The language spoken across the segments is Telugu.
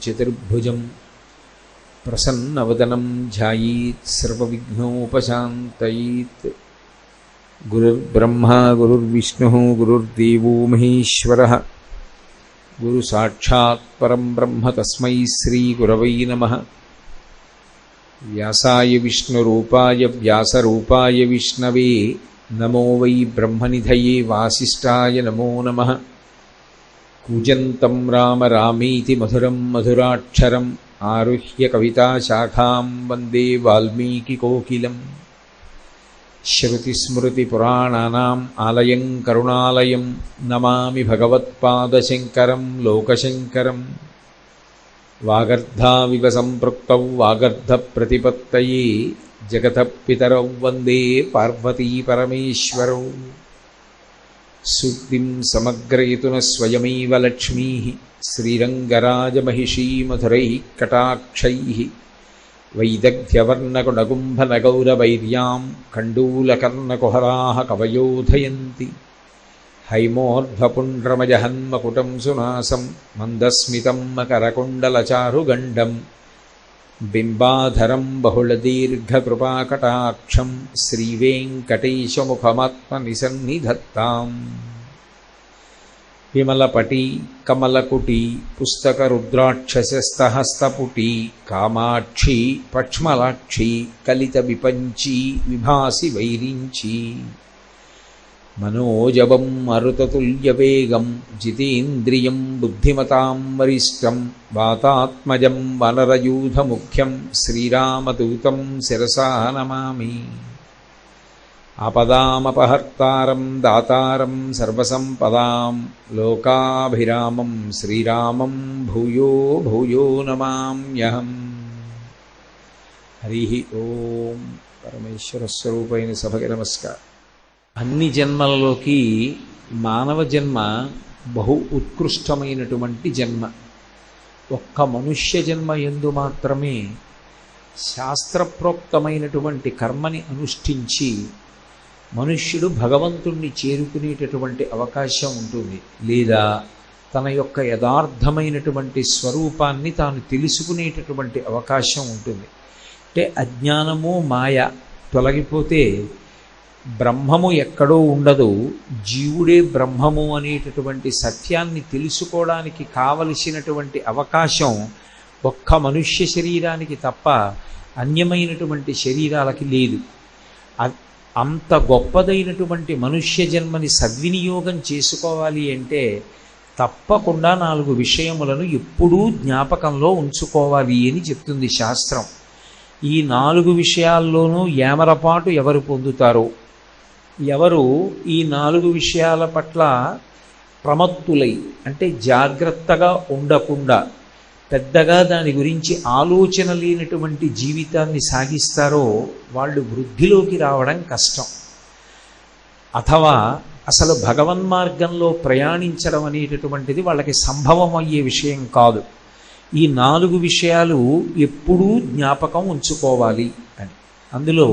చతుర్భుజం ప్రసన్నవదనం ధ్యాయేత్ సర్వవిఘ్నోపశాంతయేత్. గురుర్బ్రహ్మా గురుర్విష్ణుః గురుర్దేవో మహేశ్వరః. గురు సాక్షాత్ పరం బ్రహ్మ తస్మై శ్రీ గురవై నమః. వ్యాసాయ విష్ణురూపాయ వ్యాసరూపాయ విష్ణవే నమో వై బ్రహ్మనిధయే వాసిష్ఠాయ నమో నమః. కూజంతం రామ రామీతి మధురం మధురాక్షరం ఆరుహ్య కవితాశాఖాం వందే వాల్మీకికోకిలం. శ్రుతిస్మృతిపురాణానాం ఆలయం కరుణాలయం నమామి భగవత్పాదశంకరం లోకశంకరం. వాగర్ధావివ సంపృక్తౌ వాగర్ధప్రతిపత్తయే జగతః పితరౌ వందే పార్వతీ పరమేశ్వరౌ. సూక్తిం సమగ్రయతున స్వయమేవ లక్ష్మీ శ్రీరంగరాజమహిషీ మధురైః కటాక్షైః. వైదగ్ధ్యవర్ణకుడగుంభనగౌరవైర్యాం కండూలకర్ణకుహరాः కవయోధయంతి. హైమోర్ధ్వపుండ్రమజహన్మకుటం సునాసం మందస్మితం మకరకుండలచారుగండం. బింబాధరం బహుళదీర్ఘకృపాకటాక్షం శ్రీవేంకటేశముఖమాత్మనిసన్నిధత్తాం. విమలపటి కమలకుటి పుస్తకరుద్రాక్షసస్తహస్తపుటి కామాక్షి పక్ష్మలాక్షి కలిత విపంచి విభాసి వైరించి. మనోజవం మరుతతుల్యవేగం జితేంద్రియం బుద్ధిమతాం వరిష్టం వాతాత్మజం వనరయూధముఖ్యం శ్రీరామదూతం శిరసా నమామి. ఆపదామపహర్తారం దాతారం సర్వసంపదాం లోకాభిరామం శ్రీరామం భూయో భూయో నమామ్యహం. హరి ఓం. పరమేశ్వర స్వరూపైన సభకి నమస్కారం. అన్ని జన్మలలోకి మానవ జన్మ బహు ఉత్కృష్టమైనటువంటి జన్మ. ఒక్క మనుష్య జన్మ యందు మాత్రమే శాస్త్రప్రోక్తమైనటువంటి కర్మని అనుష్ఠించి మనుష్యుడు భగవంతుణ్ణి చేరుకునేటటువంటి అవకాశం ఉంటుంది. లేదా తన యొక్క యథార్థమైనటువంటి స్వరూపాన్ని తాను తెలుసుకునేటటువంటి అవకాశం ఉంటుంది. అంటే అజ్ఞానము మాయ తొలగిపోతే బ్రహ్మము ఎక్కడో ఉండదు, జీవుడే బ్రహ్మము అనేటటువంటి సత్యాన్ని తెలుసుకోవడానికి కావలసినటువంటి అవకాశం ఒక్క మనుష్య శరీరానికి తప్ప అన్యమైనటువంటి శరీరాలకి లేదు. అంత గొప్పదైనటువంటి మనుష్య జన్మని సద్వినియోగం చేసుకోవాలి అంటే తప్పకుండా 4 విషయములను ఎప్పుడూ జ్ఞాపకంలో ఉంచుకోవాలి అని చెప్తుంది శాస్త్రం. ఈ 4 విషయాల్లోనూ ఏమరపాటు ఎవరు పొందుతారో, ఎవరు ఈ 4 విషయాల పట్ల ప్రమత్తులై అంటే జాగ్రత్తగా ఉండకుండా పెద్దగా దాని గురించి ఆలోచన లేనటువంటి జీవితాన్ని సాగిస్తారో వాళ్ళు వృద్ధిలోకి రావడం కష్టం. అథవా అసలు భగవన్మార్గంలో ప్రయాణించడం అనేటటువంటిది వాళ్ళకి సంభవం అయ్యే విషయం కాదు. ఈ 4 విషయాలు ఎప్పుడూ జ్ఞాపకం ఉంచుకోవాలి అని. అందులో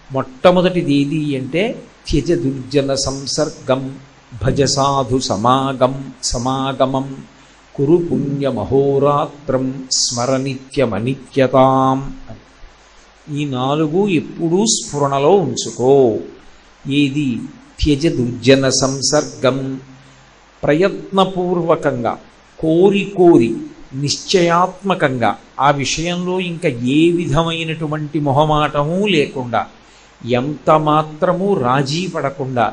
మొట్టమొదటిది ఏది అంటే త్యజ దుర్జన సంసర్గం భజ సాధు సమాగమం కురు పుణ్యమహోరాత్రం స్మరనిత్యమనిత్యతాం అని. ఈ 4 ఎప్పుడూ స్ఫురణలో ఉంచుకో. ఏది? త్యజ దుర్జన సంసర్గం. ప్రయత్నపూర్వకంగా కోరి నిశ్చయాత్మకంగా ఆ విషయంలో ఇంకా ఏ విధమైనటువంటి మొహమాటమూ లేకుండా ఎంత మాత్రమూ రాజీ పడకుండా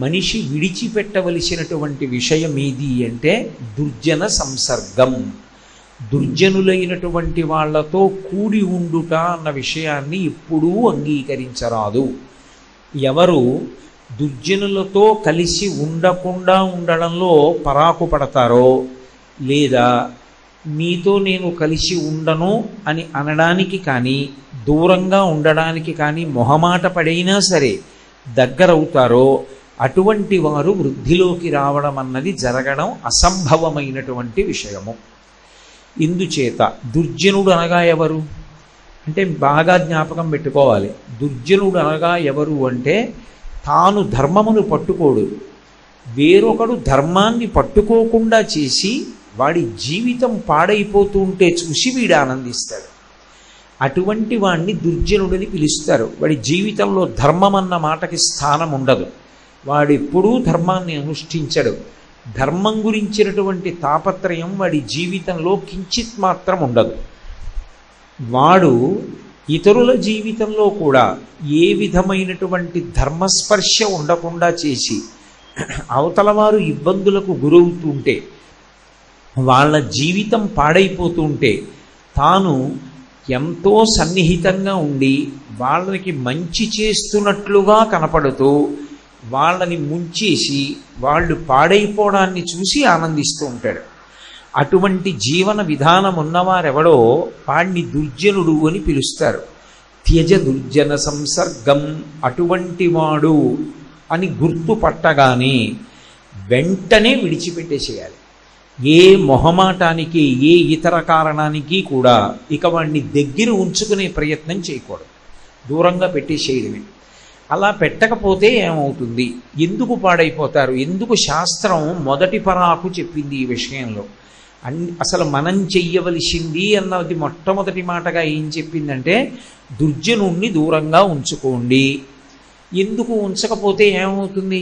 మనిషి విడిచిపెట్టవలసినటువంటి విషయం ఏది అంటే దుర్జన సంసర్గం. దుర్జనులైనటువంటి వాళ్లతో కూడి ఉండుట అన్న విషయాన్ని ఎప్పుడూ అంగీకరించరాదు. ఎవరు దుర్జనులతో కలిసి ఉండకుండా ఉండడంలో పరాకు పడతారో, లేదా నీతో నేను కలిసి ఉండను అని అనడానికి కానీ దూరంగా ఉండడానికి కానీ మొహమాట పడైనా సరే దగ్గరవుతారో అటువంటి వారు వృద్ధిలోకి రావడం అన్నది జరగడం అసంభవమైనటువంటి విషయము. ఇందుచేత దుర్జనుడు అనగా ఎవరు అంటే బాగా జ్ఞాపకం పెట్టుకోవాలి. దుర్జనుడు అనగా ఎవరు అంటే తాను ధర్మమును పట్టుకోడు, వేరొకడు ధర్మాన్ని పట్టుకోకుండా చేసి వాడి జీవితం పాడైపోతూ ఉంటే చూసి వీడు ఆనందిస్తాడు. అటువంటి వాణ్ణి దుర్జనుడని పిలుస్తారు. వాడి జీవితంలో ధర్మం అన్న మాటకి స్థానం ఉండదు. వాడెప్పుడూ ధర్మాన్ని అనుష్ఠించడు. ధర్మం గురించినటువంటి తాపత్రయం వాడి జీవితంలో కించిత్ మాత్రం ఉండదు. వాడు ఇతరుల జీవితంలో కూడా ఏ విధమైనటువంటి ధర్మస్పర్శ ఉండకుండా చేసి అవతలవారు ఇబ్బందులకు గురవుతుంటే, వాళ్ళ జీవితం పాడైపోతుంటే తాను ఎంతో సన్నిహితంగా ఉండి వాళ్ళకి మంచి చేస్తున్నట్లుగా కనపడుతూ వాళ్ళని ముంచేసి వాళ్ళు పాడైపోవడాన్ని చూసి ఆనందిస్తూ ఉంటాడు. అటువంటి జీవన విధానం ఉన్నవారెవడో వాణ్ణి దుర్జనుడు అని పిలుస్తారు. త్యజ దుర్జన సంసర్గం, అటువంటి వాడు అని గుర్తుపట్టగానే వెంటనే విడిచిపెట్టేసేయాలి. ఏ మొహమాటానికి ఏ ఇతర కారణానికి కూడా ఇక వాణ్ణి దగ్గర ఉంచుకునే ప్రయత్నం చేయకూడదు, దూరంగా పెట్టేసేయడమే. అలా పెట్టకపోతే ఏమవుతుంది? ఎందుకు పాడైపోతారు? ఎందుకు శాస్త్రం మొదటి పరాకు చెప్పింది ఈ విషయంలో? అసలు మనం చెయ్యవలసింది అన్నది మొట్టమొదటి మాటగా ఏం చెప్పిందంటే దుర్జనుణ్ణి దూరంగా ఉంచుకోండి. ఎందుకు ఉంచకపోతే ఏమవుతుంది?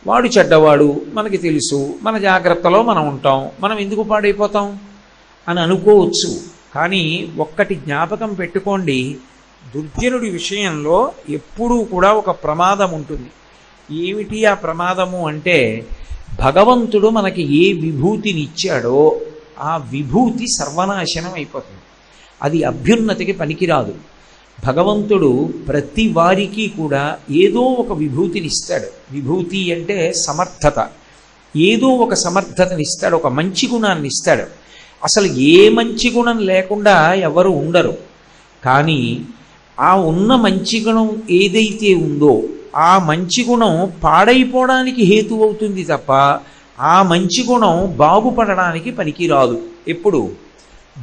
వాడు చెడ్డవాడు, మనకి తెలుసు, మన జాగ్రత్తలో మనం ఉంటాం, మనం ఎందుకు పాడైపోతాం అని అనుకోవచ్చు. కానీ ఒక్కటి జ్ఞాపకం పెట్టుకోండి, దుర్జనుడి విషయంలో ఎప్పుడూ కూడా ఒక ప్రమాదం ఉంటుంది. ఏమిటి ఆ ప్రమాదము అంటే, భగవంతుడు మనకి ఏ విభూతినిచ్చాడో ఆ విభూతి సర్వనాశనం అయిపోతుంది. అది అభ్యున్నతికి పనికిరాదు. భగవంతుడు ప్రతి వారికి కూడా ఏదో ఒక విభూతినిస్తాడు. విభూతి అంటే సమర్థత. ఏదో ఒక సమర్థతనిస్తాడు, ఒక మంచి గుణాన్ని ఇస్తాడు. అసలు ఏ మంచి గుణం లేకుండా ఎవరు ఉండరు. కానీ ఆ ఉన్న మంచి గుణం ఏదైతే ఉందో ఆ మంచి గుణం పాడైపోవడానికి హేతు అవుతుంది తప్ప ఆ మంచి గుణం బాగుపడడానికి పనికిరాదు. ఎప్పుడు?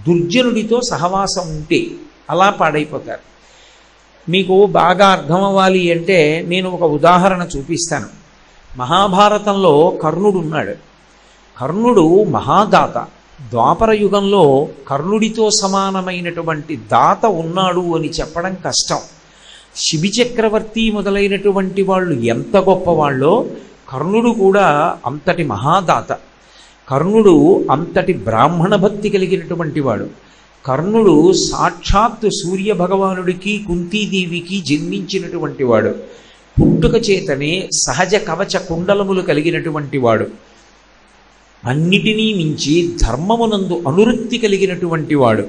దుర్జనుడితో సహవాసం ఉంటే అలా పాడైపోతారు. మీకు బాగా అర్థం అవ్వాలి అంటే నేను ఒక ఉదాహరణ చూపిస్తాను. మహాభారతంలో కర్ణుడు ఉన్నాడు. కర్ణుడు మహాదాత. ద్వాపర యుగంలో కర్ణుడితో సమానమైనటువంటి దాత ఉన్నాడు అని చెప్పడం కష్టం. శిబి చక్రవర్తి మొదలైనటువంటి వాళ్ళు ఎంత గొప్పవాళ్ళో కర్ణుడు కూడా అంతటి మహాదాత. కర్ణుడు అంతటి బ్రాహ్మణ భక్తి కలిగినటువంటి వాడు. కర్ణుడు సాక్షాత్తు సూర్య భగవానుడికి కుంతీదేవికి జన్మించినటువంటి వాడు. పుట్టుక చేతనే సహజ కవచ కుండలములు కలిగినటువంటి వాడు. అన్నిటినీ మించి ధర్మమునందు అనురక్తి కలిగినటువంటి వాడు.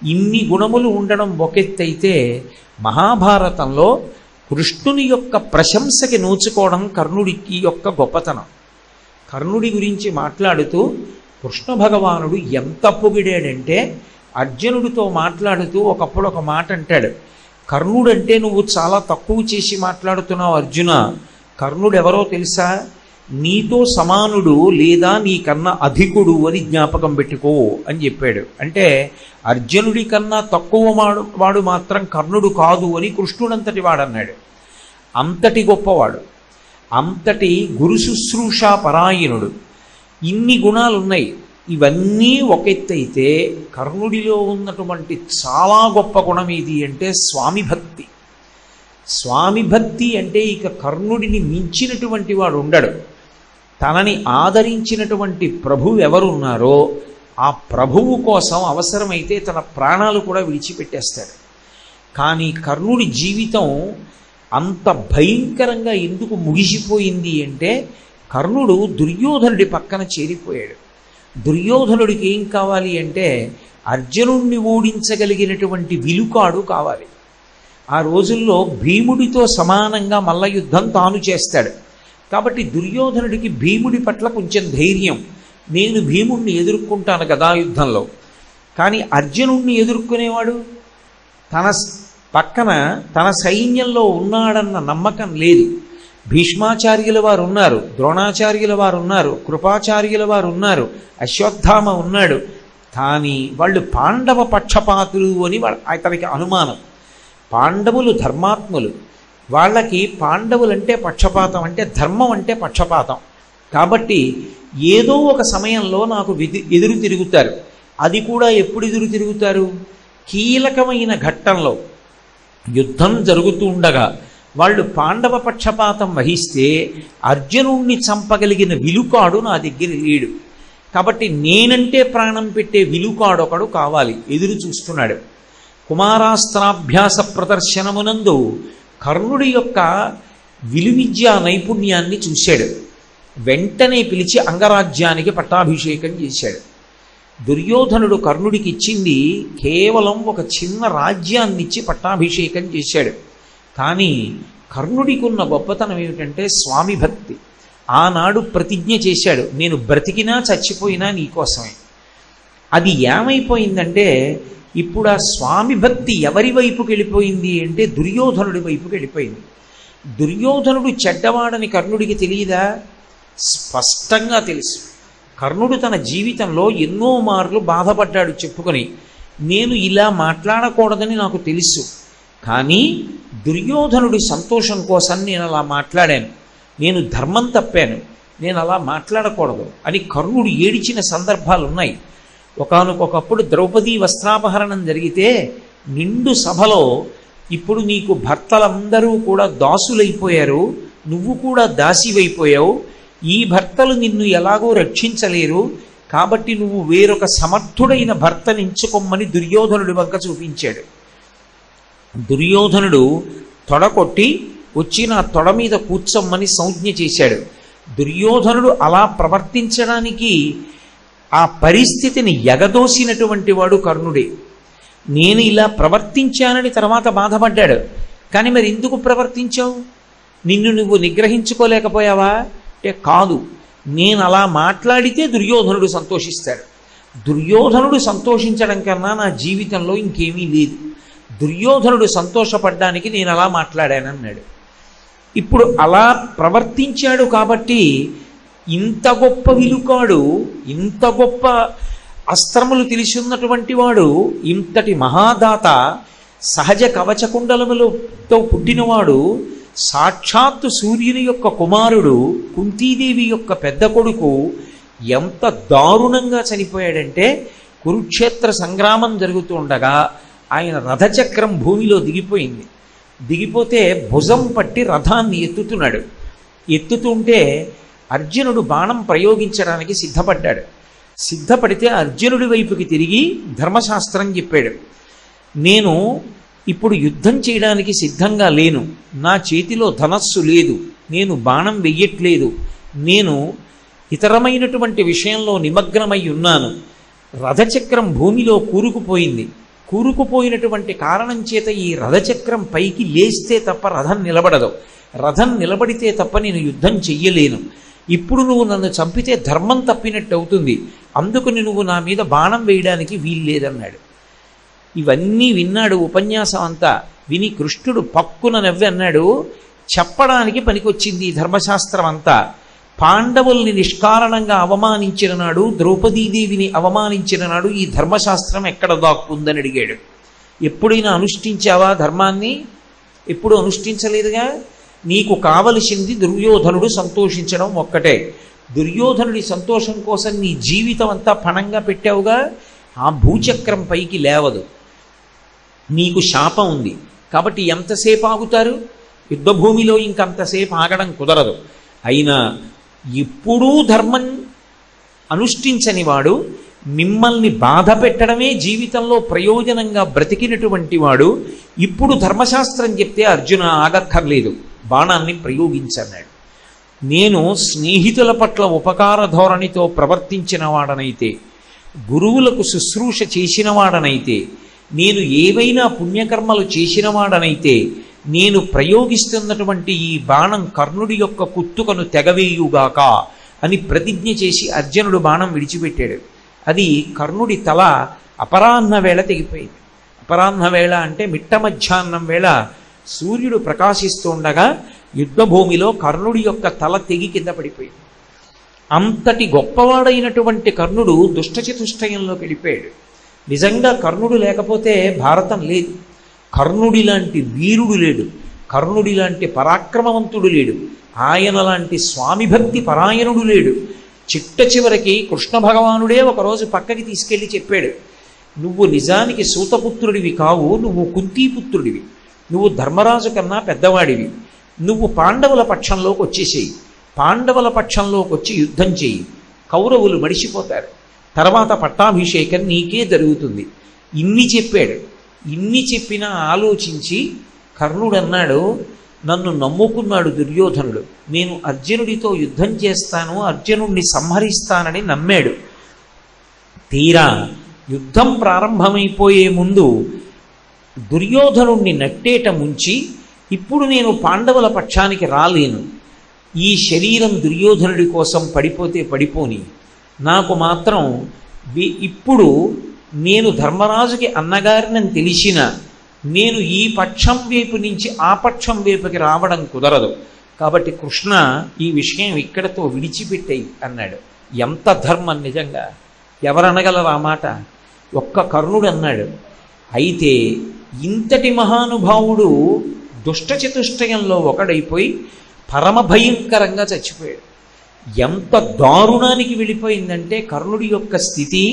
ఇన్ని గుణములు ఉండడం ఒకెత్తైతే మహాభారతంలో కృష్ణుని యొక్క ప్రశంసకి నోచుకోవడం కర్ణుడికి యొక్క గొప్పతనం. కర్ణుడి గురించి మాట్లాడుతూ కృష్ణ భగవానుడు ఎంత పొగిడాడంటే అర్జునుడితో మాట్లాడుతూ ఒకప్పుడు ఒక మాట అంటాడు, కర్ణుడంటే నువ్వు చాలా తక్కువ చేసి మాట్లాడుతున్నావు అర్జున. కర్ణుడు ఎవరో తెలుసా? నీతో సమానుడు లేదా నీకన్నా అధికుడు అని జ్ఞాపకం పెట్టుకో అని చెప్పాడు. అంటే అర్జునుడి కన్నా తక్కువ వాడు మాత్రం కర్ణుడు కాదు అని కృష్ణుడంతటి వాడన్నాడు. అంతటి గొప్పవాడు, అంతటి గురు శుశ్రూషా పరాయణుడు. ఇన్ని గుణాలున్నాయి. ఇవన్నీ ఒకెత్తైతే కర్ణుడిలో ఉన్నటువంటి చాలా గొప్ప గుణం ఏది అంటే స్వామి భక్తి. స్వామి భక్తి అంటే ఇక కర్ణుడిని మించినటువంటి వాడు ఉండడు. తనని ఆదరించినటువంటి ప్రభువు ఎవరున్నారో ఆ ప్రభువు కోసం అవసరమైతే తన ప్రాణాలు కూడా విడిచిపెట్టేస్తాడు. కానీ కర్ణుడి జీవితం అంత భయంకరంగా ఎందుకు ముగిసిపోయింది అంటే కర్ణుడు దుర్యోధనుడి పక్కన చేరిపోయాడు. దుర్యోధనుడికి ఏం కావాలి అంటే అర్జునుడిని ఓడించగలిగినటువంటి విలుకాడు కావాలి. ఆ రోజుల్లో భీముడితో సమానంగా మల్ల యుద్ధం తాను చేస్తాడు. కాబట్టి దుర్యోధనుడికి భీముడి పట్ల కొంచెం ధైర్యం, నేను భీముడిని ఎదుర్కొంటాను కదా యుద్ధంలో. కానీ అర్జునుడిని ఎదుర్కొనేవాడు తన పక్కన తన సైన్యంలో ఉన్నాడన్న నమ్మకం లేదు. భీష్మాచార్యుల వారు ఉన్నారు, ద్రోణాచార్యుల వారు ఉన్నారు, కృపాచార్యుల వారు ఉన్నారు, అశ్వత్థామ ఉన్నాడు. కానీ వాళ్ళు పాండవ పక్షపాతులు అని అతనికి అనుమానం. పాండవులు ధర్మాత్ములు. వాళ్ళకి పాండవులంటే పక్షపాతం, అంటే ధర్మం అంటే పక్షపాతం. కాబట్టి ఏదో ఒక సమయంలో నాకు ఎదురు తిరుగుతారు. అది కూడా ఎప్పుడు ఎదురు తిరుగుతారు? కీలకమైన ఘట్టంలో యుద్ధం జరుగుతూ ఉండగా వాళ్ళు పాండవ పక్షపాతం వహిస్తే అర్జునుణ్ణి చంపగలిగిన విలుకాడు నా దగ్గర లేడు. కాబట్టి నేనంటే ప్రాణం పెట్టే విలుకాడు ఒకడు కావాలి, ఎదురు చూస్తున్నాడు. కుమారాస్త్రాభ్యాస ప్రదర్శనమునందు కర్ణుడి యొక్క విలువిద్యా నైపుణ్యాన్ని చూశాడు. వెంటనే పిలిచి అంగరాజ్యానికి పట్టాభిషేకం చేశాడు. దుర్యోధనుడు కర్ణుడికి ఇచ్చింది కేవలం ఒక చిన్న రాజ్యాన్ని ఇచ్చి పట్టాభిషేకం చేశాడు. కానీ కర్ణుడికి ఉన్న గొప్పతనం ఏమిటంటే స్వామి భక్తి. ఆనాడు ప్రతిజ్ఞ చేశాడు, నేను బ్రతికినా చచ్చిపోయినా నీకోసమే. అది ఏమైపోయిందంటే ఇప్పుడు ఆ స్వామి భక్తి ఎవరి వైపుకి వెళ్ళిపోయింది అంటే దుర్యోధనుడి వైపుకి వెళ్ళిపోయింది. దుర్యోధనుడు చెడ్డవాడని కర్ణుడికి తెలియదా? స్పష్టంగా తెలుసు. కర్ణుడు తన జీవితంలో ఎన్నో మార్లు బాధపడ్డాడు చెప్పుకొని, నేను ఇలా మాట్లాడకూడదని నాకు తెలుసు, కానీ దుర్యోధనుడి సంతోషం కోసం నేను అలా మాట్లాడాను, నేను ధర్మం తప్పాను, నేను అలా మాట్లాడకూడదు అని కర్ణుడు ఏడిచిన సందర్భాలు ఉన్నాయి. ఒకానొకప్పుడు ద్రౌపదీ వస్త్రాపహరణం జరిగితే నిండు సభలో ఇప్పుడు నీకు భర్తలందరూ కూడా దాసులైపోయారు, నువ్వు కూడా దాసివైపోయావు, ఈ భర్తలు నిన్ను ఎలాగో రక్షించలేరు, కాబట్టి నువ్వు వేరొక సమర్థుడైన భర్తని ఎంచుకోమని దుర్యోధనుడి వంక చూపించాడు. దుర్యోధనుడు తొడకొట్టి వచ్చి నా తొడ మీద కూర్చోమ్మని సంజ్ఞ చేశాడు. దుర్యోధనుడు అలా ప్రవర్తించడానికి ఆ పరిస్థితిని ఎగదోసినటువంటి వాడు కర్ణుడే. నేను ఇలా ప్రవర్తించానని తర్వాత బాధపడ్డాడు. కానీ మరి ఎందుకు ప్రవర్తించావు? నిన్ను నువ్వు నిగ్రహించుకోలేకపోయావా అంటే కాదు, నేను అలా మాట్లాడితే దుర్యోధనుడు సంతోషిస్తాడు. దుర్యోధనుడు సంతోషించడం కన్నా నా జీవితంలో ఇంకేమీ లేదు. దుర్యోధనుడు సంతోషపడ్డానికి నేను అలా మాట్లాడానన్నాడు. ఇప్పుడు అలా ప్రవర్తించాడు కాబట్టి ఇంత గొప్ప విలుకాడు, ఇంత గొప్ప అస్త్రములు తెలిసి ఉన్నటువంటి వాడు, ఇంతటి మహాదాత, సహజ కవచకుండలములతో పుట్టినవాడు, సాక్షాత్తు సూర్యుని యొక్క కుమారుడు, కుంతీదేవి యొక్క పెద్ద కొడుకు ఎంత దారుణంగా చనిపోయాడంటే కురుక్షేత్ర సంగ్రామం జరుగుతూ ఉండగా ఆయన రథచక్రం భూమిలో దిగిపోయింది. దిగిపోతే భుజం పట్టి రథాన్ని ఎత్తుతున్నాడు. ఎత్తుతుంటే అర్జునుడు బాణం ప్రయోగించడానికి సిద్ధపడ్డాడు. సిద్ధపడితే అర్జునుడి వైపుకి తిరిగి ధర్మశాస్త్రం చెప్పాడు, నేను ఇప్పుడు యుద్ధం చేయడానికి సిద్ధంగా లేను, నా చేతిలో ధనస్సు లేదు, నేను బాణం వెయ్యట్లేదు, నేను ఇతరమైనటువంటి విషయంలో నిమగ్నమై ఉన్నాను. రథచక్రం భూమిలో కూరుకుపోయింది. కూరుకుపోయినటువంటి కారణం చేత ఈ రథచక్రం పైకి లేస్తే తప్ప రథం నిలబడదు. రథం నిలబడితే తప్ప నేను యుద్ధం చెయ్యలేను. ఇప్పుడు నువ్వు నన్ను చంపితే ధర్మం తప్పినట్టు అవుతుంది, అందుకని నువ్వు నా మీద బాణం వేయడానికి వీల్లేదన్నాడు. ఇవన్నీ విన్నాడు ఉపన్యాసం అంతా. విని కృష్ణుడు పక్కున నవ్వి అన్నాడు, చెప్పడానికి పనికొచ్చింది ఈ ధర్మశాస్త్రం అంతా. పాండవుల్ని నిష్కారణంగా అవమానించిన నాడు, ద్రౌపదీదేవిని అవమానించిన నాడు ఈ ధర్మశాస్త్రం ఎక్కడ దాక్కుందని అడిగాడు. ఎప్పుడైనా అనుష్ఠించావా ధర్మాన్ని? ఎప్పుడు అనుష్ఠించలేదుగా. నీకు కావలసింది దుర్యోధనుడు సంతోషించడం ఒక్కటే. దుర్యోధనుడి సంతోషం కోసం నీ జీవితం అంతా పణంగా పెట్టావుగా, ఆ భూచక్రం పైకి లేవదు. నీకు శాపం ఉంది కాబట్టి ఎంతసేపు ఆగుతారు? యుద్ధభూమిలో ఇంకంతసేపు ఆగడం కుదరదు. అయినా ఎప్పుడూ ధర్మం అనుష్ఠించని వాడు, మిమ్మల్ని బాధ పెట్టడమే జీవితంలో ప్రయోజనంగా బ్రతికినటువంటి వాడు ఇప్పుడు ధర్మశాస్త్రం చెప్తే అర్జున ఆగక్కర్లేదు, బాణాన్ని ప్రయోగించన్నాడు. నేను స్నేహితుల పట్ల ఉపకార ధోరణితో ప్రవర్తించిన వాడనైతే, గురువులకు శుశ్రూష చేసిన వాడనైతే, నేను ఏవైనా పుణ్యకర్మలు చేసిన వాడనైతే, నేను ప్రయోగిస్తున్నటువంటి ఈ బాణం కర్ణుడి యొక్క కుత్తుకను తెగవేయుగాక అని ప్రతిజ్ఞ చేసి అర్జునుడు బాణం విడిచిపెట్టాడు. అది కర్ణుడి తల అపరాహ్న వేళ తెగిపోయింది. అపరాహ్న వేళ అంటే మిట్ట మధ్యాహ్నం వేళ సూర్యుడు ప్రకాశిస్తూ ఉండగా యుద్ధభూమిలో కర్ణుడి యొక్క తల తెగి కింద పడిపోయింది. అంతటి గొప్పవాడైనటువంటి కర్ణుడు దుష్టచతుష్టయంలోకి వెళ్ళిపోయాడు. నిజంగా కర్ణుడు లేకపోతే భారతం లేదు. కర్ణుడి లాంటి వీరుడు లేడు. కర్ణుడి లాంటి పరాక్రమవంతుడు లేడు, ఆయన లాంటి స్వామి భక్తి పరాయణుడు లేడు. చిట్ట చివరికి కృష్ణ భగవానుడే ఒకరోజు పక్కకి తీసుకెళ్ళి చెప్పాడు, నువ్వు నిజానికి సూతపుత్రుడివి కావు, నువ్వు కుంతీపుత్రుడివి, నువ్వు ధర్మరాజు కన్నా పెద్దవాడివి, నువ్వు పాండవుల పక్షంలోకి వచ్చేసేయి, పాండవుల పక్షంలోకి వచ్చి యుద్ధం చేయి, కౌరవులు మడిసిపోతారు, తర్వాత పట్టాభిషేకం నీకే జరుగుతుంది. ఇన్ని చెప్పాడు. ఇన్ని చెప్పినా ఆలోచించి కర్ణుడు అన్నాడు, నన్ను నమ్ముకున్నాడు దుర్యోధనుడు, నేను అర్జునుడితో యుద్ధం చేస్తాను, అర్జునుడిని సంహరిస్తానని నమ్మాడు. తీరా యుద్ధం ప్రారంభమైపోయే ముందు దుర్యోధనుణ్ణి నట్టేట ముంచి, ఇప్పుడు నేను పాండవుల పక్షానికి రాలేను, ఈ శరీరం దుర్యోధనుడి కోసం పడిపోతే పడిపోని, నాకు మాత్రం ఇప్పుడు నేను ధర్మరాజుకి అన్నగారినని తెలిసిన నేను ఈ పక్షం వైపు నుంచి ఆ పక్షం వైపుకి రావడం కుదరదు, కాబట్టి కృష్ణ ఈ విషయం ఇక్కడతో విడిచిపెట్టేయి అన్నాడు. ఎంత ధర్మం నిజంగా! ఎవరనగలరు ఆ మాట? ఒక్క కర్ణుడు అన్నాడు. అయితే ఇంతటి మహానుభావుడు దుష్టచతుష్టయంలో ఒకడైపోయి పరమ భయంకరంగా చచ్చిపోయాడు. ఎంత దారుణానికి వెళ్ళిపోయిందంటే కర్ణుడి యొక్క స్థితి,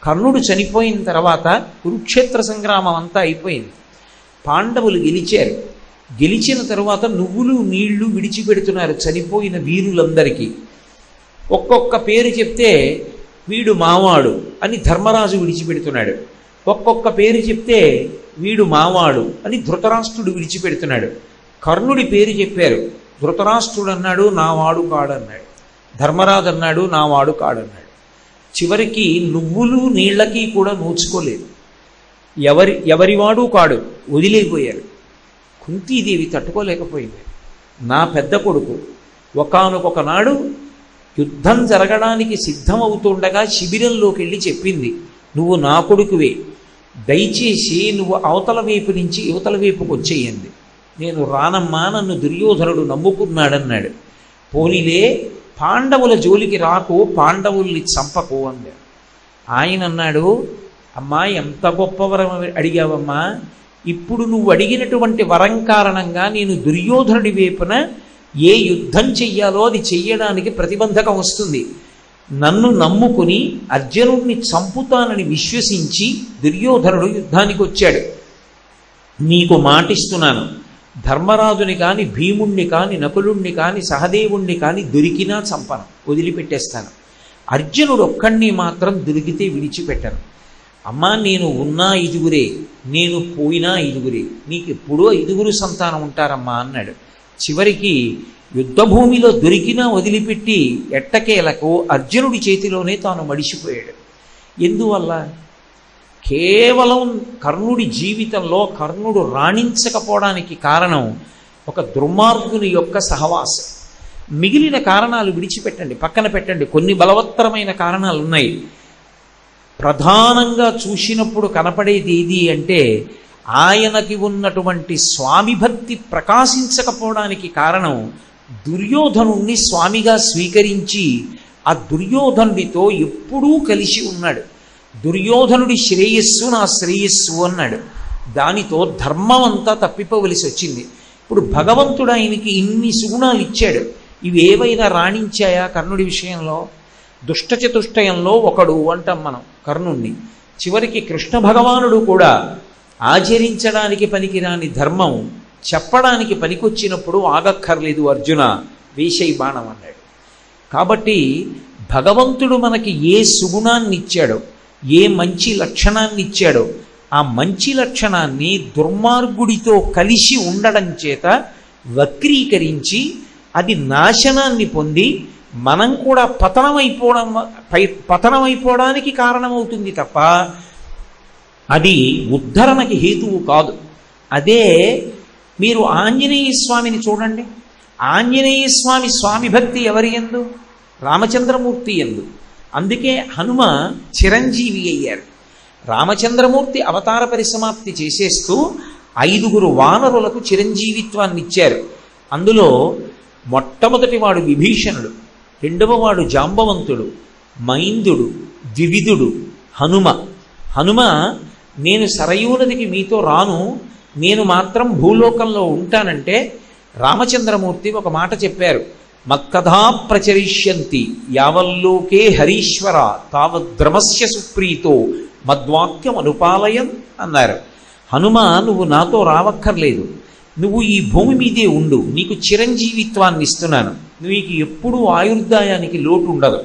కర్ణుడు చనిపోయిన తర్వాత కురుక్షేత్ర సంగ్రామం అంతా అయిపోయింది. పాండవులు గెలిచారు. గెలిచిన తరువాత నువ్వులు నీళ్లు విడిచిపెడుతున్నారు చనిపోయిన వీరులందరికీ. ఒక్కొక్క పేరు చెప్తే వీడు మావాడు అని ధర్మరాజు విడిచిపెడుతున్నాడు, ఒక్కొక్క పేరు చెప్తే వీడు మావాడు అని ధృతరాష్ట్రుడు విడిచిపెడుతున్నాడు. కర్ణుడి పేరు చెప్పారు, ధృతరాష్ట్రుడు అన్నాడు నా వాడు కాడన్నాడు, ధర్మరాజు అన్నాడు నా వాడు కాడన్నాడు. చివరికి నువ్వులు నీళ్లకి కూడా నోచుకోలేదు, ఎవరివాడు కాడు, వదిలేపోయారు. కుంతీదేవి తట్టుకోలేకపోయింది. నా పెద్ద కొడుకు ఒకానొక నాడు యుద్ధం జరగడానికి సిద్ధమవుతుండగా శిబిరంలోకి వెళ్ళి చెప్పింది, నువ్వు నా కొడుకువే, దయచేసి నువ్వు అవతల వైపు నుంచి యువతల వైపుకి వచ్చేయండి. నేను రానమ్మా, నన్ను దుర్యోధనుడు నమ్ముకున్నాడన్నాడు. పోనీలే పాండవుల జోలికి రాకు, పాండవుల్ని చంపకు అన్నాడు. ఆయన అన్నాడు, అమ్మా ఎంత గొప్ప వరం అడిగావమ్మా, ఇప్పుడు నువ్వు అడిగినటువంటి వరం కారణంగా నేను దుర్యోధనుడి వైపున ఏ యుద్ధం చెయ్యాలో అది చెయ్యడానికి ప్రతిబంధకం వస్తుంది. నన్ను నమ్ముకుని అర్జునుడిని చంపుతానని విశ్వసించి దుర్యోధనుడు యుద్ధానికి వచ్చాడు. నీకు మాటిస్తున్నాను, ధర్మరాజుని కాని, భీముణ్ణి కాని, నకులుణ్ణి కాని, సహదేవుణ్ణి కాని దొరికినా చంపను, వదిలిపెట్టేస్తాను. అర్జునుడు ఒక్కడిని మాత్రం దొరికితే విడిచిపెట్టను. అమ్మా నేను ఉన్నా ఐదుగురే, నేను పోయినా ఐదుగురే, నీకు ఎప్పుడూ ఐదుగురు సంతానం ఉంటారమ్మా అన్నాడు. చివరికి యుద్ధభూమిలో దొరికినా వదిలిపెట్టి ఎట్టకేలకు అర్జునుడి చేతిలోనే తాను మడిసిపోయాడు. ఎందువల్ల? కేవలం కర్ణుడి జీవితంలో కర్ణుడు రాణించకపోవడానికి కారణం ఒక దుర్మార్గుని యొక్క సహవాసం. మిగిలిన కారణాలు విడిచిపెట్టండి, పక్కన పెట్టండి. కొన్ని బలవత్తరమైన కారణాలు ఉన్నాయి. ప్రధానంగా చూసినప్పుడు కనపడేది ఏది అంటే ఆయనకి ఉన్నటువంటి స్వామి భక్తి ప్రకాశించకపోవడానికి కారణం దుర్యోధనుణ్ణి స్వామిగా స్వీకరించి ఆ దుర్యోధనుడితో ఎప్పుడూ కలిసి ఉన్నాడు. దుర్యోధనుడి శ్రేయస్సు నా శ్రేయస్సు అన్నాడు. దానితో ధర్మం అంతా తప్పిపోవలసి వచ్చింది. ఇప్పుడు భగవంతుడు ఆయనకి ఇన్ని సుగుణాలు ఇచ్చాడు, ఇవి ఏవైనా రాణించాయా కర్ణుడి విషయంలో? దుష్టచతుష్టయంలో ఒకడు అంటాం మనం కర్ణుణ్ణి. చివరికి కృష్ణ భగవానుడు కూడా ఆచరించడానికి పనికిరాని ధర్మం చెప్పడానికి పనికొచ్చినప్పుడు ఆగక్కర్లేదు అర్జున, వేశై బాణం అన్నాడు. కాబట్టి భగవంతుడు మనకి ఏ సుగుణాన్ని ఇచ్చాడో, ఏ మంచి లక్షణాన్ని ఇచ్చాడో ఆ మంచి లక్షణాన్ని దుర్మార్గుడితో కలిసి ఉండడం చేత వక్రీకరించి అది నాశనాన్ని పొంది మనం కూడా పతనమైపోవడానికి కారణమవుతుంది తప్ప అది ఉద్ధరణకి హేతువు కాదు. అదే మీరు ఆంజనేయ స్వామిని చూడండి. ఆంజనేయ స్వామి స్వామి భక్తి ఎవరి యందు? రామచంద్రమూర్తి యందు. అందుకే హనుమ చిరంజీవి అయ్యారు. రామచంద్రమూర్తి అవతార పరిసమాప్తి చేసేస్తూ 5 వానరులకు చిరంజీవిత్వాన్ని ఇచ్చారు. అందులో మొట్టమొదటి వాడు విభీషణుడు, రెండవ వాడు జాంబవంతుడు, మైందుడు, ద్వివిధుడు, హనుమ. నేను సరయూ నదికి మీతో రాను, నేను మాత్రం భూలోకంలో ఉంటానంటే రామచంద్రమూర్తి ఒక మాట చెప్పారు, మత్కథా ప్రచరిష్యంతి యావల్లోకే హరీశ్వర తావద్రమస్య సుప్రీతో మద్వాక్యం అనుపాలయం అన్నారు. హనుమ, నువ్వు నాతో రావక్కర్లేదు, నువ్వు ఈ భూమి మీదే ఉండు, నీకు చిరంజీవిత్వాన్ని ఇస్తున్నాను, నీకు ఎప్పుడూ ఆయుర్దాయానికి లోటు ఉండదు.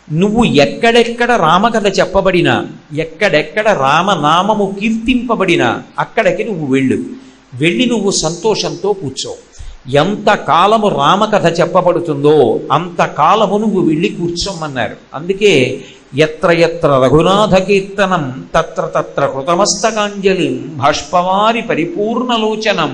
నువ్వు ఎక్కడెక్కడ రామకథ చెప్పబడినా, ఎక్కడెక్కడ రామనామము కీర్తింపబడినా అక్కడికి నువ్వు వెళ్ళి నువ్వు సంతోషంతో కూర్చో. ఎంత కాలము రామకథ చెప్పబడుతుందో అంత కాలము నువ్వు వెళ్ళి కూర్చోమన్నారు. అందుకే ఎత్ర ఎత్ర రఘునాథ కీర్తనం తత్ర తత్ర కృతమస్తకాంజలిం బాష్పవారి పరిపూర్ణలోచనం